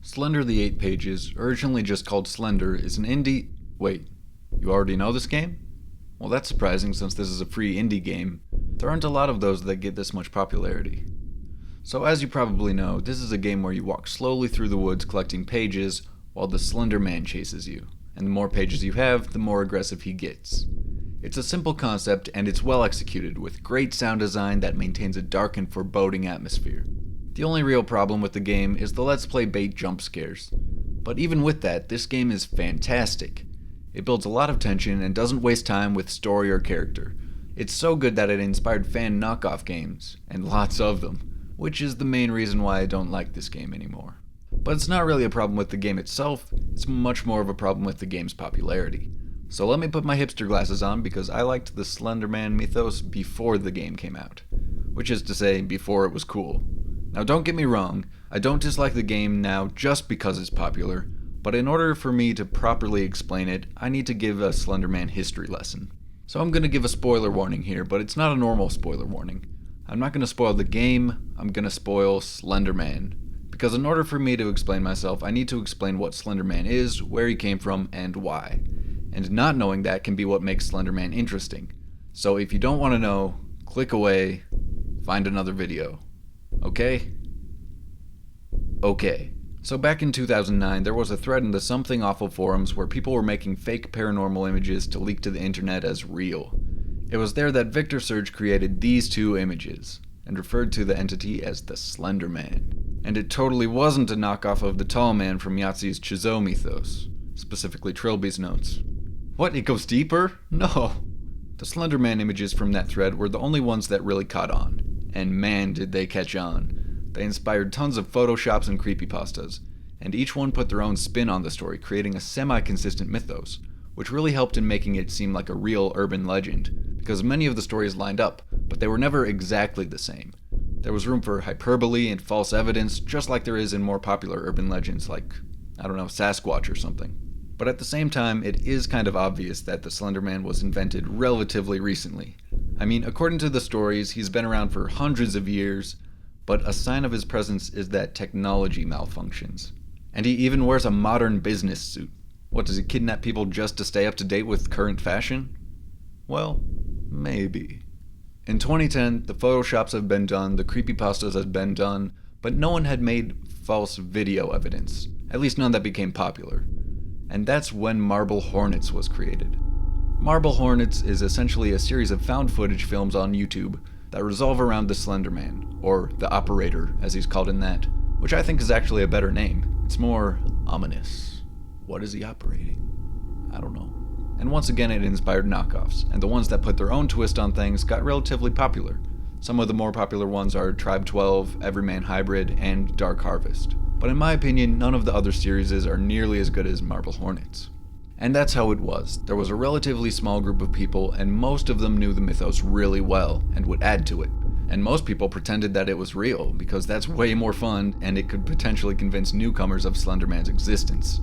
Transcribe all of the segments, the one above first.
Slender the 8 Pages, originally just called Slender, is an indie... Wait, you already know this game? Well, that's surprising since this is a free indie game. There aren't a lot of those that get this much popularity. So as you probably know, this is a game where you walk slowly through the woods collecting pages while the Slender Man chases you. And the more pages you have, the more aggressive he gets. It's a simple concept and it's well executed, with great sound design that maintains a dark and foreboding atmosphere. The only real problem with the game is the Let's Play bait jump scares. But even with that, this game is fantastic. It builds a lot of tension and doesn't waste time with story or character. It's so good that it inspired fan knockoff games, and lots of them, which is the main reason why I don't like this game anymore. But it's not really a problem with the game itself, it's much more of a problem with the game's popularity. So let me put my hipster glasses on because I liked the Slender Man mythos before the game came out. Which is to say, before it was cool. Now don't get me wrong, I don't dislike the game now just because it's popular, but in order for me to properly explain it, I need to give a Slender Man history lesson. So I'm going to give a spoiler warning here, but it's not a normal spoiler warning. I'm not going to spoil the game, I'm going to spoil Slender Man. Because in order for me to explain myself, I need to explain what Slender Man is, where he came from, and why. And not knowing that can be what makes Slender Man interesting. So if you don't want to know, click away, find another video. Okay? Okay. So back in 2009, there was a thread in the Something Awful forums where people were making fake paranormal images to leak to the internet as real. It was there that Victor Surge created these 2 images, and referred to the entity as the Slender Man. And it totally wasn't a knockoff of the Tall Man from Yahtzee's Chizo mythos, specifically Trilby's notes. What, it goes deeper? No! The Slender Man images from that thread were the only ones that really caught on. And man, did they catch on. They inspired tons of photoshops and creepypastas, and each one put their own spin on the story, creating a semi-consistent mythos, which really helped in making it seem like a real urban legend, because many of the stories lined up, but they were never exactly the same. There was room for hyperbole and false evidence, just like there is in more popular urban legends like, Sasquatch or something. But at the same time, it is kind of obvious that the Slender Man was invented relatively recently. I mean, according to the stories, he's been around for hundreds of years, but a sign of his presence is that technology malfunctions. And he even wears a modern business suit. What, does he kidnap people just to stay up to date with current fashion? Well, maybe. In 2010, the photoshops have been done, the creepypastas have been done, but no one had made false video evidence, at least none that became popular. And that's when Marble Hornets was created. Marble Hornets is essentially a series of found footage films on YouTube that revolve around the Slender Man, or the Operator, as he's called in that, which I think is actually a better name. It's more ominous. What is he operating? I don't know. And once again it inspired knockoffs, and the ones that put their own twist on things got relatively popular. Some of the more popular ones are Tribe 12, Everyman Hybrid, and Dark Harvest. But in my opinion, none of the other series are nearly as good as Marble Hornets. And that's how it was. There was a relatively small group of people, and most of them knew the mythos really well, and would add to it. And most people pretended that it was real, because that's way more fun, and it could potentially convince newcomers of Slender Man's existence.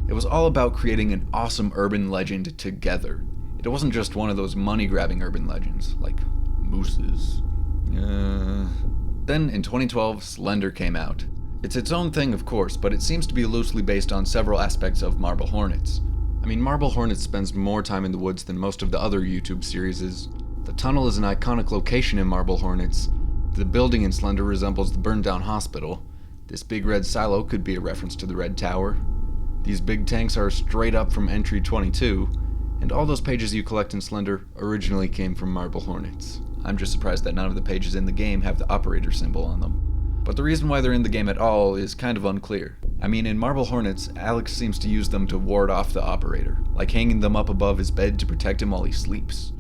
It was all about creating an awesome urban legend together. It wasn't just one of those money-grabbing urban legends, like mooses. Then in 2012, Slender came out. It's its own thing, of course, but it seems to be loosely based on several aspects of Marble Hornets. I mean, Marble Hornets spends more time in the woods than most of the other YouTube series. The tunnel is an iconic location in Marble Hornets. The building in Slender resembles the burned-down hospital. This big red silo could be a reference to the Red Tower. These big tanks are straight up from Entry 22, and all those pages you collect in Slender originally came from Marble Hornets. I'm just surprised that none of the pages in the game have the operator symbol on them. But the reason why they're in the game at all is kind of unclear. I mean, in Marble Hornets, Alex seems to use them to ward off the operator, like hanging them up above his bed to protect him while he sleeps.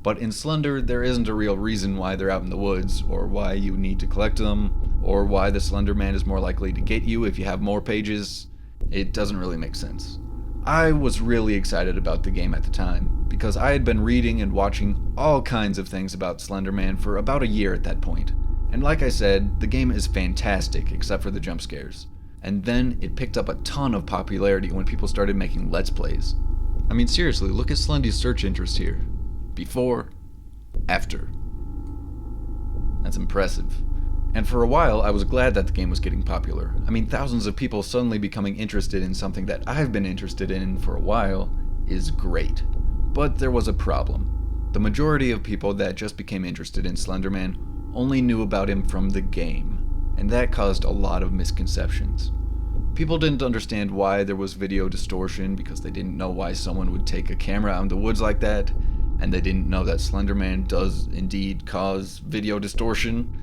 But in Slender, there isn't a real reason why they're out in the woods, or why you need to collect them, or why the Slender Man is more likely to get you if you have more pages. It doesn't really make sense. I was really excited about the game at the time, because I had been reading and watching all kinds of things about Slender Man for about a year at that point. And like I said, the game is fantastic, except for the jump scares. And then it picked up a ton of popularity when people started making Let's Plays. I mean, seriously, look at Slendy's search interest here. Before, after. That's impressive. And for a while, I was glad that the game was getting popular. I mean, thousands of people suddenly becoming interested in something that I've been interested in for a while is great. But there was a problem. The majority of people that just became interested in Slender Man only knew about him from the game, and that caused a lot of misconceptions. People didn't understand why there was video distortion because they didn't know why someone would take a camera out in the woods like that, and they didn't know that Slender Man does indeed cause video distortion.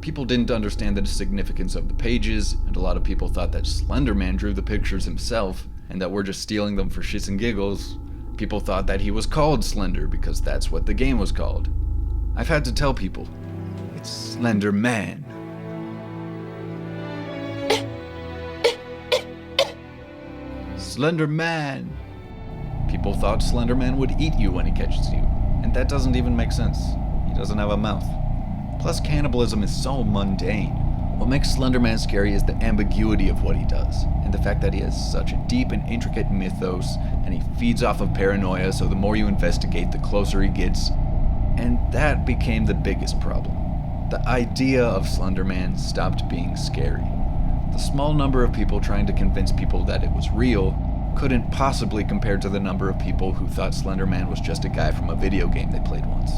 People didn't understand the significance of the pages, and a lot of people thought that Slender Man drew the pictures himself, and that we're just stealing them for shits and giggles. People thought that he was called Slender because that's what the game was called. I've had to tell people, it's Slender Man. Slender Man. People thought Slender Man would eat you when he catches you, and that doesn't even make sense. He doesn't have a mouth. Plus, cannibalism is so mundane. What makes Slender Man scary is the ambiguity of what he does, and the fact that he has such a deep and intricate mythos, and he feeds off of paranoia, so the more you investigate, the closer he gets. And that became the biggest problem. The idea of Slender Man stopped being scary. The small number of people trying to convince people that it was real couldn't possibly compare to the number of people who thought Slender Man was just a guy from a video game they played once.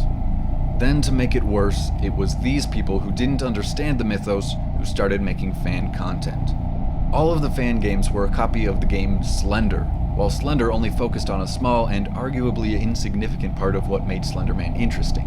Then, to make it worse, it was these people who didn't understand the mythos who started making fan content. All of the fan games were a copy of the game Slender, while Slender only focused on a small and arguably insignificant part of what made Slender Man interesting.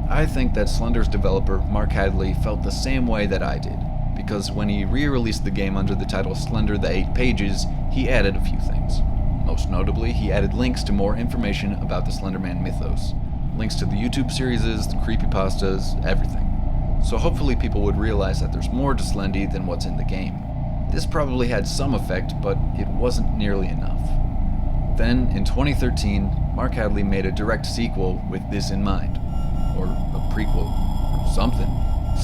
I think that Slender's developer, Mark Hadley, felt the same way that I did, because when he re-released the game under the title Slender the 8 Pages, he added a few things. Most notably, he added links to more information about the Slender Man mythos. Links to the YouTube series, the creepypastas, everything. So hopefully people would realize that there's more to Slendy than what's in the game. This probably had some effect, but it wasn't nearly enough. Then, in 2013, Mark Hadley made a direct sequel with this in mind. Or a prequel, or something.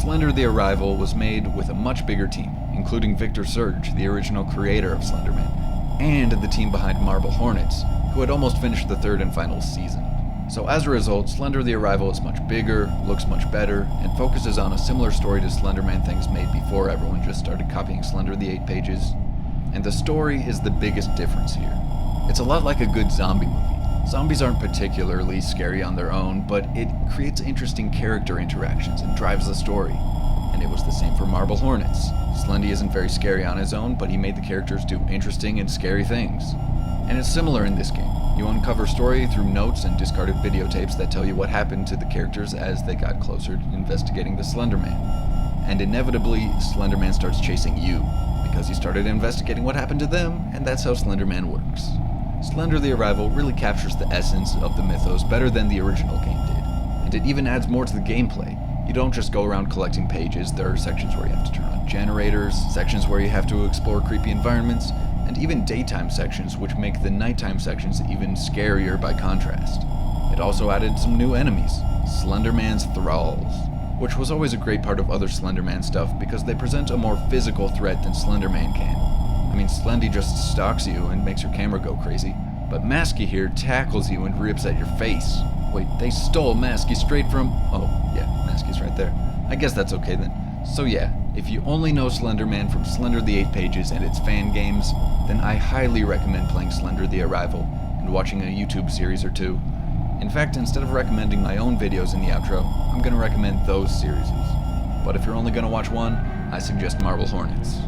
Slender the Arrival was made with a much bigger team, including Victor Surge, the original creator of Slender Man, and the team behind Marble Hornets, who had almost finished the third and final season. So as a result, Slender the Arrival is much bigger, looks much better, and focuses on a similar story to Slender Man things made before everyone just started copying Slender the 8 Pages. And the story is the biggest difference here. It's a lot like a good zombie movie. Zombies aren't particularly scary on their own, but it creates interesting character interactions and drives the story. And it was the same for Marble Hornets. Slendy isn't very scary on his own, but he made the characters do interesting and scary things. And it's similar in this game. You uncover story through notes and discarded videotapes that tell you what happened to the characters as they got closer to investigating the Slender Man. And inevitably, Slender Man starts chasing you, because he started investigating what happened to them, and that's how Slender Man works. Slender the Arrival really captures the essence of the mythos better than the original game did, and it even adds more to the gameplay. You don't just go around collecting pages, there are sections where you have to turn on generators, sections where you have to explore creepy environments, and even daytime sections which make the nighttime sections even scarier by contrast. It also added some new enemies, Slender Man's Thralls, which was always a great part of other Slender Man stuff because they present a more physical threat than Slender Man can. I mean, Slendy just stalks you and makes your camera go crazy, but Masky here tackles you and rips at your face. Wait, they stole Masky straight from... Oh, yeah, Masky's right there. I guess that's okay then. So yeah, if you only know Slender Man from Slender the 8 Pages and its fan games, then I highly recommend playing Slender the Arrival and watching a YouTube series or two. In fact, instead of recommending my own videos in the outro, I'm going to recommend those series. But if you're only going to watch one, I suggest Marble Hornets.